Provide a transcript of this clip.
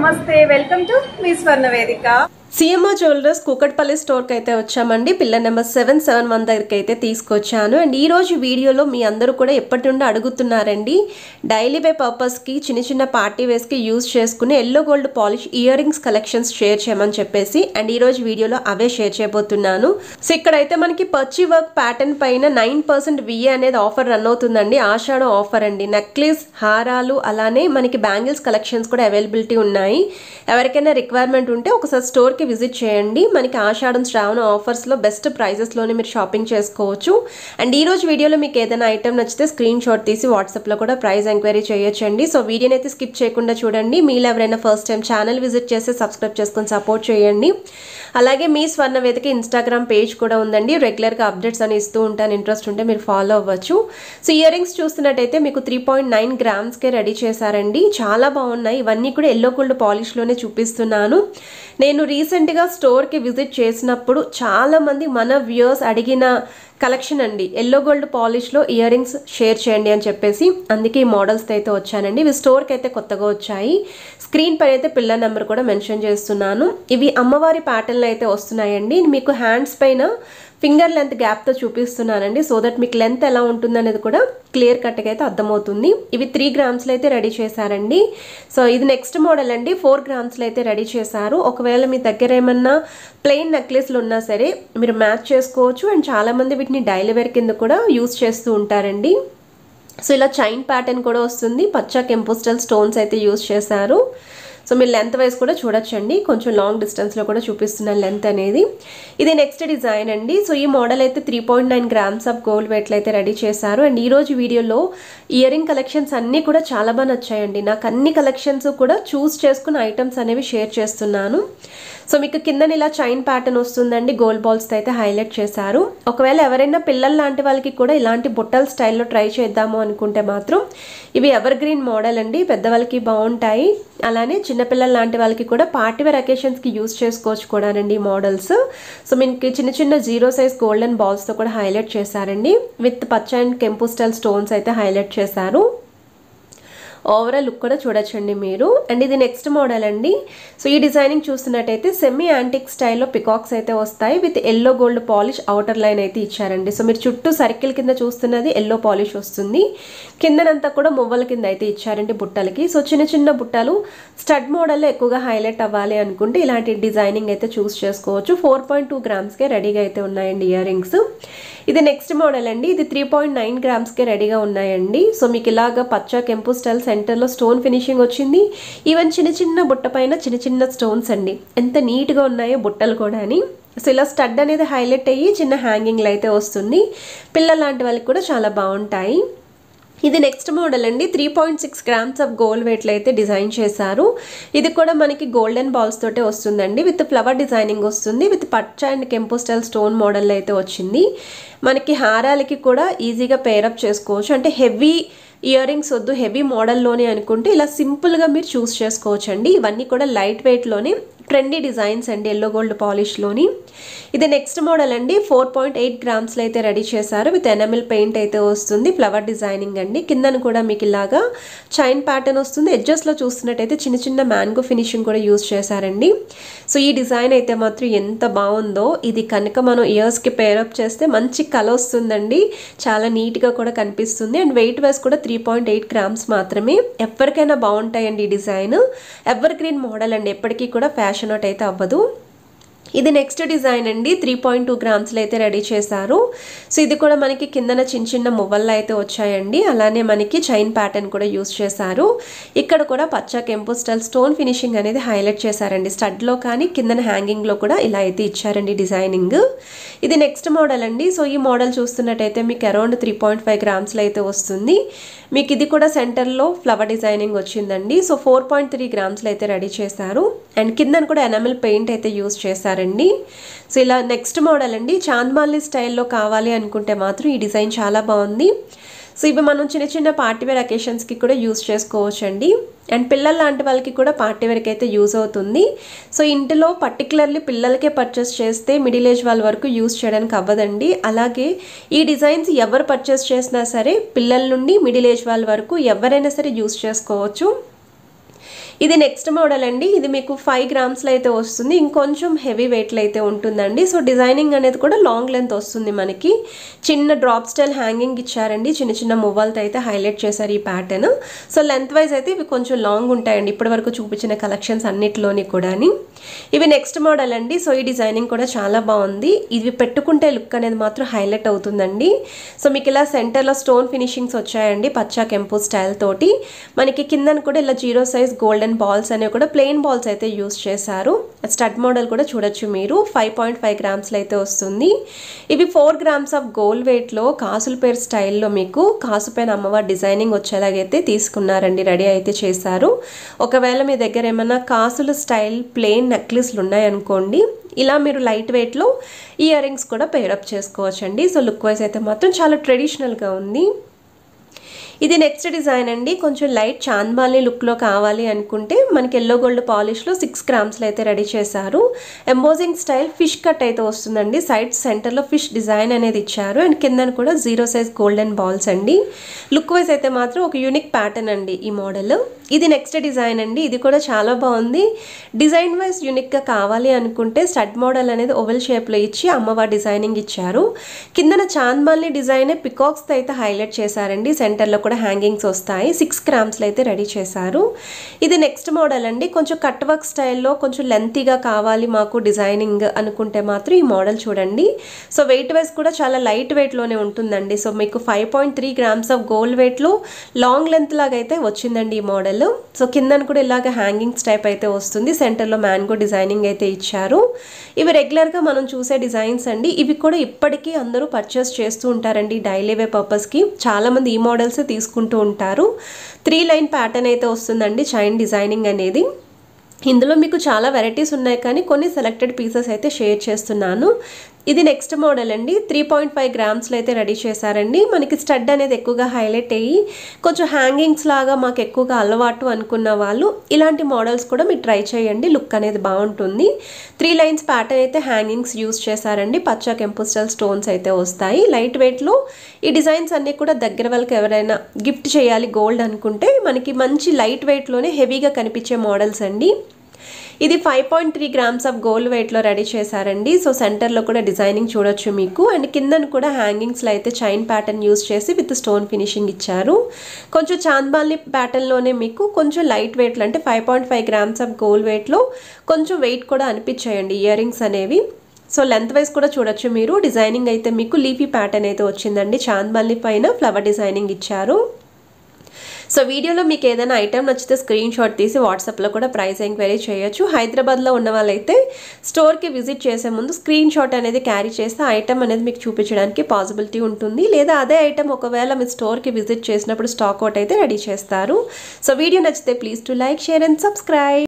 నమస్తే welcome to me స్వర్ణ వేదిక CMR jewellers Kukatpally స్టోర్కి అయితే వచ్చామండి. పిల్లర్ నెంబర్ 771 దగ్గరికి అయితే తీసుకొచ్చాను. అండ్ ఈ రోజు వీడియోలో మీ అందరూ కూడా ఎప్పటి నుండి అడుగుతున్నారండి, డైలీ వే పర్పస్కి చిన్న చిన్న పార్టీ వేస్కి యూజ్ చేసుకుని yellow gold polish ear rings collections share చేయమని చెప్పేసి అండ్ ఈ రోజు వీడియోలో అవే షేర్ చేయబోతున్నాను. సో ఇక్కడైతే మనకి పర్చి వర్క్ ప్యాటర్న్ పైన 9% విఏ అనేది ఆఫర్ రన్ అవుతుందండి. ఆషాఢం ఆఫర్ అండి. నెక్లెస్, హారాలు, అలానే మనకి బ్యాంగిల్స్ కలెక్షన్స్ కూడా అవైలబిలిటీ ఉన్నాయి. ఎవరికైనా రిక్వైర్మెంట్ ఉంటే ఒకసారి స్టోర్కి విజిట్ చేయండి. మనకి ఆషాఢం శ్రావణ ఆఫర్స్లో బెస్ట్ ప్రైజెస్లోనే మీరు షాపింగ్ చేసుకోవచ్చు. అండ్ ఈ రోజు వీడియోలో మీకు ఏదైనా ఐటమ్ నచ్చితే స్క్రీన్ షాట్ తీసి వాట్సాప్లో కూడా ప్రైస్ ఎంక్వైరీ చేయొచ్చండి. సో వీడియోని అయితే స్కిప్ చేయకుండా చూడండి. మీలో ఎవరైనా ఫస్ట్ టైం ఛానల్ విజిట్ చేస్తే సబ్స్క్రైబ్ చేసుకొని సపోర్ట్ చేయండి. అలాగే మీ స్వర్ణ వేదిక ఇన్స్టాగ్రామ్ పేజ్ కూడా ఉందండి. రెగ్యులర్గా అప్డేట్స్ అని ఇస్తూ ఉంటాను. ఇంట్రెస్ట్ ఉంటే మీరు ఫాలో అవ్వచ్చు. సో ఇయర్ రింగ్స్ చూస్తున్నట్టయితే మీకు 3.9 గ్రామ్స్కే రెడీ చేశారండి. చాలా బాగున్నాయి. ఇవన్నీ కూడా ఎల్లో గోల్డ్ పాలిష్లోనే చూపిస్తున్నాను. నేను రీసెంట్గా స్టోర్కి విజిట్ చేసినప్పుడు చాలామంది మన వ్యూయర్స్ అడిగిన కలెక్షన్ అండి, ఎల్లో గోల్డ్ పాలిష్లో ఇయర్ రింగ్స్ షేర్ చేయండి అని చెప్పేసి, అందుకే ఈ మోడల్స్తో అయితే వచ్చానండి. ఇవి స్టోర్కి అయితే కొత్తగా వచ్చాయి. స్క్రీన్ పైన అయితే పిల్లర్ నెంబర్ కూడా మెన్షన్ చేస్తున్నాను. ఇవి అమ్మవారి ప్యాటర్న్లో అయితే వస్తున్నాయండి. మీకు హ్యాండ్స్ పైన ఫింగర్ లెంత్ గ్యాప్తో చూపిస్తున్నానండి. సో దట్ మీకు లెంత్ ఎలా ఉంటుంది అనేది కూడా క్లియర్ కట్గా అయితే అర్థమవుతుంది. ఇవి 3 గ్రామ్స్లో అయితే రెడీ చేశారండి. సో ఇది నెక్స్ట్ మోడల్ అండి. 4 గ్రామ్స్లో అయితే రెడీ చేశారు. ఒకవేళ మీ దగ్గర ఏమన్నా ప్లెయిన్ నెక్లెస్లు ఉన్నా సరే మీరు మ్యాచ్ చేసుకోవచ్చు. అండ్ చాలామంది వీటిని డైలీ వేర్ కింద కూడా యూస్ చేస్తూ ఉంటారండి. సో ఇలా చైన్ ప్యాటర్న్ కూడా వస్తుంది. పచ్చ కెంపోస్టల్ స్టోన్స్ అయితే యూస్ చేశారు. సో మీరు లెంత్ వైజ్ కూడా చూడొచ్చండి. కొంచెం లాంగ్ డిస్టెన్స్లో కూడా చూపిస్తున్నాను లెంత్ అనేది. ఇది నెక్స్ట్ డిజైన్ అండి. సో ఈ మోడల్ అయితే 3.9 గ్రామ్స్ ఆఫ్ గోల్డ్ వెయిట్లో అయితే రెడీ చేశారు. అండ్ ఈరోజు వీడియోలో ఇయర్ రింగ్ కలెక్షన్స్ అన్నీ కూడా చాలా బాగా నచ్చాయండి. నాకు అన్ని కలెక్షన్స్ కూడా చూస్ చేసుకున్న ఐటమ్స్ అనేవి షేర్ చేస్తున్నాను. సో మీకు కింద ఇలా చైన్ ప్యాటర్న్ వస్తుందండి. గోల్డ్ బాల్స్తో అయితే హైలైట్ చేశారు. ఒకవేళ ఎవరైనా పిల్లల లాంటి వాళ్ళకి కూడా ఇలాంటి బుట్టల స్టైల్లో ట్రై చేద్దాము అనుకుంటే మాత్రం ఇవి ఎవర్ గ్రీన్ మోడల్ అండి. పెద్దవాళ్ళకి బాగుంటాయి. అలానే చిన్నపిల్లల లాంటి వాళ్ళకి కూడా పార్టీవేర్ అకేషన్స్కి యూజ్ చేసుకోవచ్చు కూడా అండి ఈ మోడల్స్. సో మీకు చిన్న చిన్న 0 సైజ్ గోల్డెన్ బాల్స్తో కూడా హైలైట్ చేశారండి. విత్ పచ్చ అండ్ కెంపు స్టైల్ స్టోన్స్ అయితే హైలైట్ చేశారు. ఓవరాల్ లుక్ కూడా చూడొచ్చండి మీరు. అండ్ ఇది నెక్స్ట్ మోడల్ అండి. సో ఈ డిజైనింగ్ చూస్తున్నట్టయితే సెమీ యాంటిక్ స్టైల్లో పికాక్స్ అయితే వస్తాయి. With yellow gold polish outer line అయితే ఇచ్చారండి. సో మీరు చుట్టూ సర్కిల్ కింద చూస్తున్నది ఎల్లో పాలిష్ వస్తుంది. కిందనంతా కూడా మువ్వల కింద అయితే ఇచ్చారండి బుట్టలకి. సో చిన్న చిన్న బుట్టలు స్టడ్ మోడల్లో ఎక్కువగా హైలైట్ అవ్వాలి అనుకుంటే ఇలాంటి డిజైనింగ్ అయితే చూస్ చేసుకోవచ్చు. 4.2 గ్రామ్స్కే రెడీగా అయితే ఉన్నాయండి ఇయర్ రింగ్స్. ఇది నెక్స్ట్ మోడల్ అండి. ఇది 3.9 గ్రామ్స్కే రెడీగా ఉన్నాయండి. సో మీకు ఇలాగా పచ్చ కెంపు స్టైల్ సెంటర్లో స్టోన్ ఫినిషింగ్ వచ్చింది. ఈవెన్ చిన్న చిన్న బుట్ట పైన చిన్న చిన్న స్టోన్స్ అండి. ఎంత నీట్గా ఉన్నాయో బుట్టలు కూడా అని. సో ఇలా స్టడ్ అనేది హైలైట్ అయ్యి చిన్న హ్యాంగింగ్లు అయితే వస్తుంది. పిల్లల లాంటి వాళ్ళకి కూడా చాలా బాగుంటాయి. ఇది నెక్స్ట్ మోడల్ అండి. 3.6 గ్రామ్స్ ఆఫ్ గోల్డ్ వెయిట్లో అయితే డిజైన్ చేశారు. ఇది కూడా మనకి గోల్డెన్ బాల్స్ తోటే వస్తుందండి. విత్ ఫ్లవర్ డిజైనింగ్ వస్తుంది. విత్ పచ్చ అండ్ కెంపు స్టైల్ స్టోన్ మోడల్లో అయితే వచ్చింది. మనకి హారాలకి కూడా ఈజీగా పేరప్ చేసుకోవచ్చు. అంటే హెవీ ఇయర్ రింగ్స్ వద్దు, హెవీ మోడల్లోనే అనుకుంటే ఇలా సింపుల్గా మీరు చూస్ చేసుకోవచ్చు అండి. ఇవన్నీ కూడా లైట్ వెయిట్లోనే ట్రెండీ డిజైన్స్ అండి ఎల్లో గోల్డ్ పాలిష్లోని. ఇది నెక్స్ట్ మోడల్ అండి. 4.8 గ్రామ్స్లో అయితే రెడీ చేశారు. విత్ ఎనమిల్ పెయింట్ అయితే వస్తుంది. ఫ్లవర్ డిజైనింగ్ అండి. కిందను కూడా మీకు ఇలాగా చైన్ ప్యాటర్న్ వస్తుంది. ఎడ్జెస్లో చూస్తున్నట్టయితే చిన్న చిన్న మ్యాంగో ఫినిషింగ్ కూడా యూజ్ చేశారండి. సో ఈ డిజైన్ అయితే మాత్రం ఎంత బాగుందో. ఇది కనుక మనం ఇయర్స్కి పేరప్ చేస్తే మంచి కలర్ వస్తుందండి. చాలా నీట్గా కూడా కనిపిస్తుంది. అండ్ వెయిట్ వైస్ కూడా 3.8 గ్రామ్స్ మాత్రమే. ఎవరికైనా బాగుంటాయండి ఈ డిజైన్. ఎవర్ గ్రీన్ మోడల్ అండి. ఎప్పటికీ కూడా ఫ్యాషన్ అవుట్ అయితే అవ్వదు. ఇది నెక్స్ట్ డిజైన్ అండి. 3.2 గ్రామ్స్లో అయితే రెడీ చేశారు. సో ఇది కూడా మనకి కిందన చిన్న చిన్న మువ్వల్లో అయితే వచ్చాయండి. అలానే మనకి చైన్ ప్యాటర్న్ కూడా యూస్ చేశారు. ఇక్కడ కూడా పచ్చ కెంపు స్టైల్ స్టోన్ ఫినిషింగ్ అనేది హైలైట్ చేశారండి. స్టడ్లో కానీ కిందన హ్యాంగింగ్లో కూడా ఇలా అయితే ఇచ్చారండి డిజైనింగ్. ఇది నెక్స్ట్ మోడల్ అండి. సో ఈ మోడల్ చూస్తున్నట్టయితే మీకు అరౌండ్ 3.5 గ్రామ్స్లో అయితే వస్తుంది. మీకు ఇది కూడా సెంటర్లో ఫ్లవర్ డిజైనింగ్ వచ్చిందండి. సో 4.3 గ్రామ్స్లో అయితే రెడీ చేశారు. అండ్ కిందన కూడా ఎనామిల్ పెయింట్ అయితే యూస్ చేశారండి. సో ఇలా నెక్స్ట్ మోడల్ అండి. చాంద్మాలి స్టైల్లో కావాలి అనుకుంటే మాత్రం ఈ డిజైన్ చాలా బాగుంది. సో ఇవి మనం చిన్న చిన్న పార్టీవేర్ అకేషన్స్కి కూడా యూజ్ చేసుకోవచ్చు అండి. అండ్ పిల్లల లాంటి వాళ్ళకి కూడా పార్టీవేర్కి అయితే యూజ్ అవుతుంది. సో ఇంటిలో పర్టికులర్లీ పిల్లలకే పర్చేస్ చేస్తే మిడిల్ ఏజ్ వాళ్ళ వరకు యూజ్ చేయడానికి అవ్వదండి. అలాగే ఈ డిజైన్స్ ఎవరు పర్చేస్ చేసినా సరే పిల్లల నుండి మిడిల్ ఏజ్ వాళ్ళ వరకు ఎవరైనా సరే యూజ్ చేసుకోవచ్చు. ఇది నెక్స్ట్ మోడల్ అండి. ఇది మీకు 5 గ్రామ్స్లో అయితే వస్తుంది. ఇంకొంచెం హెవీ వెయిట్లో అయితే ఉంటుందండి. సో డిజైనింగ్ అనేది కూడా లాంగ్ లెంత్ వస్తుంది. మనకి చిన్న డ్రాప్ స్టైల్ హ్యాంగింగ్ ఇచ్చారండి. చిన్న చిన్న మువ్వలతో అయితే హైలైట్ చేశారు ఈ ప్యాటర్న్. సో లెంత్ వైజ్ అయితే ఇవి కొంచెం లాంగ్ ఉంటాయండి ఇప్పటి వరకు చూపించిన కలెక్షన్స్ అన్నిటిలోని కూడా. ఇవి నెక్స్ట్ మోడల్ అండి. సో ఈ డిజైనింగ్ కూడా చాలా బాగుంది. ఇవి పెట్టుకుంటే లుక్ అనేది మాత్రం హైలైట్ అవుతుందండి. సో మీకు ఇలా సెంటర్లో స్టోన్ ఫినిషింగ్స్ వచ్చాయండి పచ్చా కెంపు స్టైల్ తోటి. మనకి కిందన కూడా ఇలా 0 సైజ్ గోల్డెన్ బాల్స్ అనేవి కూడా ప్లెయిన్ బాల్స్ అయితే యూస్ చేశారు. స్టడ్ మోడల్ కూడా చూడొచ్చు మీరు. 5.5 గ్రామ్స్లో అయితే వస్తుంది. ఇవి 4 గ్రామ్స్ ఆఫ్ గోల్డ్ వెయిట్లో కాసుల పేరు స్టైల్లో మీకు కాసు పైన అమ్మవారి డిజైనింగ్ వచ్చేలాగైతే తీసుకున్నారండి. రెడీ అయితే చేశారు. ఒకవేళ మీ దగ్గర ఏమైనా కాసుల స్టైల్ ప్లెయిన్ నెక్లెస్లు ఉన్నాయనుకోండి, ఇలా మీరు లైట్ వెయిట్లో ఇయర్ రింగ్స్ కూడా పేరప్ చేసుకోవచ్చండి. సో లుక్ వైజ్ అయితే మాత్రం చాలా ట్రెడిషనల్గా ఉంది. ఇది నెక్స్ట్ డిజైన్ అండి. కొంచెం లైట్ చాంద్బాలి లుక్లో కావాలి అనుకుంటే మనకి ఎల్లో గోల్డ్ పాలిష్లో 6 గ్రామ్స్లో అయితే రెడీ చేశారు. ఎంబోజింగ్ స్టైల్ ఫిష్ కట్ అయితే వస్తుందండి. సైడ్ సెంటర్లో ఫిష్ డిజైన్ అనేది ఇచ్చారు. అండ్ కిందన కూడా 0 సైజ్ గోల్డెన్ బాల్స్ అండి. లుక్ వైజ్ అయితే మాత్రం ఒక యూనిక్ ప్యాటర్న్ అండి ఈ మోడల్. ఇది నెక్స్ట్ డిజైన్ అండి. ఇది కూడా చాలా బాగుంది. డిజైన్ వైజ్ యూనిక్గా కావాలి అనుకుంటే స్టడ్ మోడల్ అనేది ఓవెల్ షేప్లో ఇచ్చి అమ్మవారి డిజైనింగ్ ఇచ్చారు. కిందన చాంద్బాలి డిజైన్ పికాక్స్తో అయితే హైలైట్ చేశారండి. సెంటర్లో కూడా హ్యాంగింగ్స్ వస్తాయి. 6 గ్రామ్స్లో అయితే రెడీ చేశారు. ఇది నెక్స్ట్ మోడల్ అండి. కొంచెం కట్ వర్క్ స్టైల్లో కొంచెం లెంతీగా కావాలి మాకు డిజైనింగ్ అనుకుంటే మాత్రం ఈ మోడల్ చూడండి. సో వెయిట్ వైజ్ కూడా చాలా లైట్ వెయిట్లోనే ఉంటుందండి. సో మీకు 5.3 గ్రామ్స్ ఆఫ్ గోల్డ్ వెయిట్లో లాంగ్ లెంత్ లాగా అయితే వచ్చిందండి ఈ మోడల్. సో కిందన కూడా ఇలాగ హ్యాంగింగ్స్ టైప్ అయితే వస్తుంది. సెంటర్లో మ్యాంగో డిజైనింగ్ అయితే ఇచ్చారు. ఇవి రెగ్యులర్గా మనం చూసే డిజైన్స్ అండి. ఇవి కూడా ఇప్పటికీ అందరూ పర్చేస్ చేస్తూ ఉంటారండి డైలీ వే పర్పస్కి. చాలామంది ఈ మోడల్స్ తీసుకుంటూ ఉంటారు. 3 లైన్ ప్యాటర్న్ అయితే వస్తుందండి చైన్ డిజైనింగ్ అనేది. ఇందులో మీకు చాలా వెరైటీస్ ఉన్నాయి కానీ కొన్ని సెలెక్టెడ్ పీసెస్ అయితే షేర్ చేస్తున్నాను. ఇది నెక్స్ట్ మోడల్ అండి. 3.5 గ్రామ్స్లో అయితే రెడీ చేశారండి. మనకి స్టడ్ అనేది ఎక్కువగా హైలైట్ అయ్యి కొంచెం హ్యాంగింగ్స్ లాగా మాకు ఎక్కువగా అలవాటు అనుకున్న వాళ్ళు ఇలాంటి మోడల్స్ కూడా మీరు ట్రై చేయండి. లుక్ అనేది బాగుంటుంది. 3 లైన్స్ ప్యాటర్న్ అయితే హ్యాంగింగ్స్ యూస్ చేశారండి. పచ్చా కెంపు స్టైల్ స్టోన్స్ అయితే వస్తాయి. లైట్ వెయిట్లో ఈ డిజైన్స్ అన్నీ కూడా దగ్గర వాళ్ళకి ఎవరైనా గిఫ్ట్ చేయాలి గోల్డ్ అనుకుంటే మనకి మంచి లైట్ వెయిట్లోనే హెవీగా కనిపించే మోడల్స్ అండి. ఇది 5.3 గ్రామ్స్ ఆఫ్ గోల్డ్ వెయిట్లో రెడీ చేశారండి. సో సెంటర్లో కూడా డిజైనింగ్ చూడొచ్చు మీకు. అండ్ కిందన కూడా హ్యాంగింగ్స్లో అయితే చైన్ ప్యాటర్న్ యూస్ చేసి విత్ స్టోన్ ఫినిషింగ్ ఇచ్చారు. కొంచెం చాంద్బాలి ప్యాటర్న్లోనే మీకు కొంచెం లైట్ వెయిట్లో అంటే 5.5 గ్రామ్స్ ఆఫ్ గోల్డ్ వెయిట్లో కొంచెం వెయిట్ కూడా అనిపించాయండి ఇయర్ రింగ్స్ అనేవి. సో లెంత్ వైజ్ కూడా చూడొచ్చు మీరు. డిజైనింగ్ అయితే మీకు లీఫీ ప్యాటర్న్ అయితే వచ్చిందండి. చాంద్బాలి పైన ఫ్లవర్ డిజైనింగ్ ఇచ్చారు. సో వీడియోలో మీకు ఏదైనా ఐటమ్ నచ్చితే స్క్రీన్ షాట్ తీసి వాట్సాప్లో కూడా ప్రైస్ ఎంక్వైరీ చేయొచ్చు. హైదరాబాద్లో ఉన్న వాళ్ళైతే స్టోర్కి విజిట్ చేసే ముందు స్క్రీన్ షాట్ అనేది క్యారీ చేస్తే ఐటమ్ అనేది మీకు చూపించడానికి పాసిబిలిటీ ఉంటుంది. లేదా అదే ఐటమ్ ఒకవేళ మీ స్టోర్కి విజిట్ చేసినప్పుడు స్టాక్ అవుట్ అయితే రెడీ చేస్తారు. సో వీడియో నచ్చితే please to like, share and subscribe.